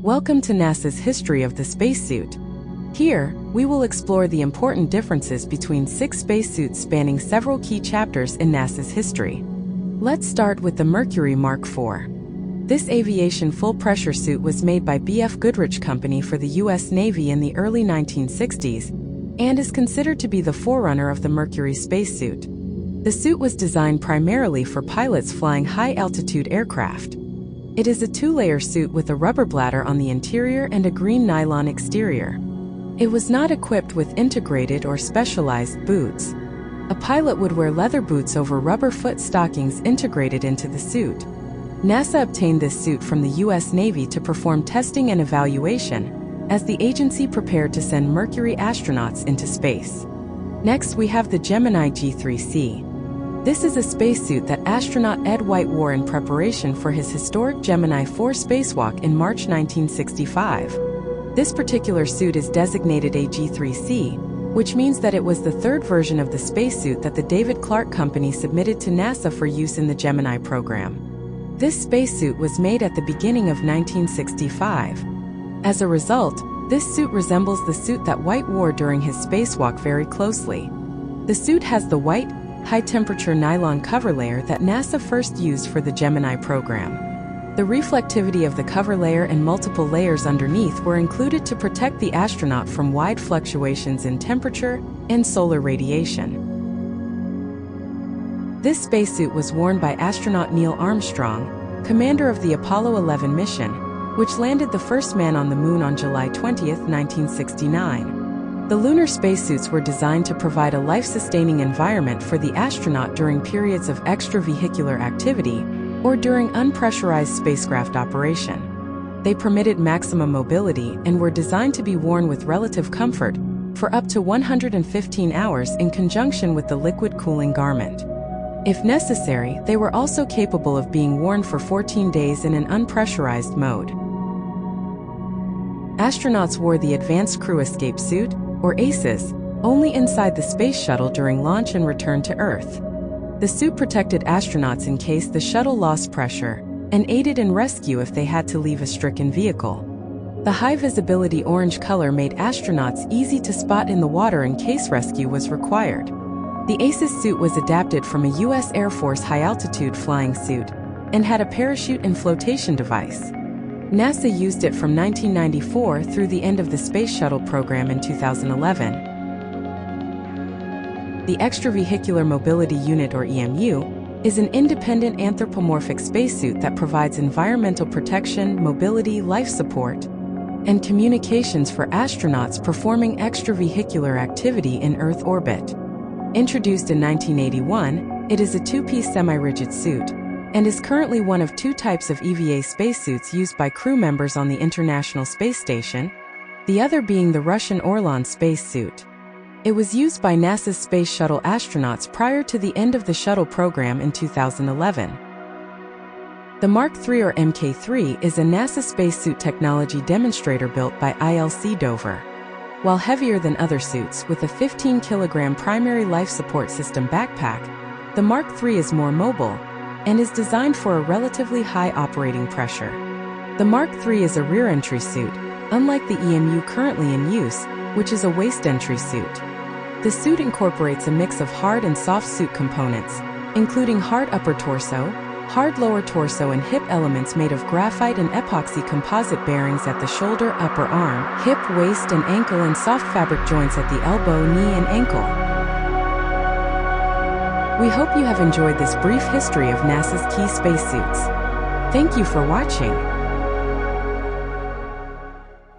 Welcome to NASA's History of the Spacesuit. Here, we will explore the important differences between 6 spacesuits spanning several key chapters in NASA's history. Let's start with the Mercury Mark IV. This aviation full-pressure suit was made by B.F. Goodrich Company for the U.S. Navy in the early 1960s and is considered to be the forerunner of the Mercury spacesuit. The suit was designed primarily for pilots flying high-altitude aircraft. It is a 2-layer suit with a rubber bladder on the interior and a green nylon exterior. It was not equipped with integrated or specialized boots. A pilot would wear leather boots over rubber foot stockings integrated into the suit. NASA obtained this suit from the U.S. Navy to perform testing and evaluation as the agency prepared to send Mercury astronauts into space. Next, we have the Gemini G3C. This is a spacesuit that astronaut Ed White wore in preparation for his historic Gemini 4 spacewalk in March 1965. This particular suit is designated a G3C, which means that it was the third version of the spacesuit that the David Clark Company submitted to NASA for use in the Gemini program. This spacesuit was made at the beginning of 1965. As a result, this suit resembles the suit that White wore during his spacewalk very closely. The suit has the white, high-temperature nylon cover layer that NASA first used for the Gemini program. The reflectivity of the cover layer and multiple layers underneath were included to protect the astronaut from wide fluctuations in temperature and solar radiation. This spacesuit was worn by astronaut Neil Armstrong, commander of the Apollo 11 mission, which landed the first man on the moon on July 20, 1969. The lunar spacesuits were designed to provide a life-sustaining environment for the astronaut during periods of extravehicular activity or during unpressurized spacecraft operation. They permitted maximum mobility and were designed to be worn with relative comfort for up to 115 hours in conjunction with the liquid cooling garment. If necessary, they were also capable of being worn for 14 days in an unpressurized mode. Astronauts wore the Advanced Crew Escape Suit, or ACES, only inside the space shuttle during launch and return to Earth. The suit protected astronauts in case the shuttle lost pressure and aided in rescue if they had to leave a stricken vehicle. The high-visibility orange color made astronauts easy to spot in the water in case rescue was required. The ACES suit was adapted from a U.S. Air Force high-altitude flying suit and had a parachute and flotation device. NASA used it from 1994 through the end of the Space Shuttle program in 2011. The Extravehicular Mobility Unit, or EMU, is an independent anthropomorphic spacesuit that provides environmental protection, mobility, life support, and communications for astronauts performing extravehicular activity in Earth orbit. Introduced in 1981, it is a 2-piece semi-rigid suit and is currently one of 2 types of EVA spacesuits used by crew members on the International Space Station, the other being the Russian Orlan spacesuit. It was used by NASA's Space Shuttle astronauts prior to the end of the shuttle program in 2011. The Mark III, or Mk3, is a NASA spacesuit technology demonstrator built by ILC Dover. While heavier than other suits with a 15-kilogram primary life support system backpack, the Mark III is more mobile and is designed for a relatively high operating pressure. The Mark III is a rear-entry suit, unlike the EMU currently in use, which is a waist-entry suit. The suit incorporates a mix of hard and soft suit components, including hard upper torso, hard lower torso and hip elements made of graphite and epoxy composite bearings at the shoulder, upper arm, hip, waist and ankle, and soft fabric joints at the elbow, knee and ankle. We hope you have enjoyed this brief history of NASA's key spacesuits. Thank you for watching.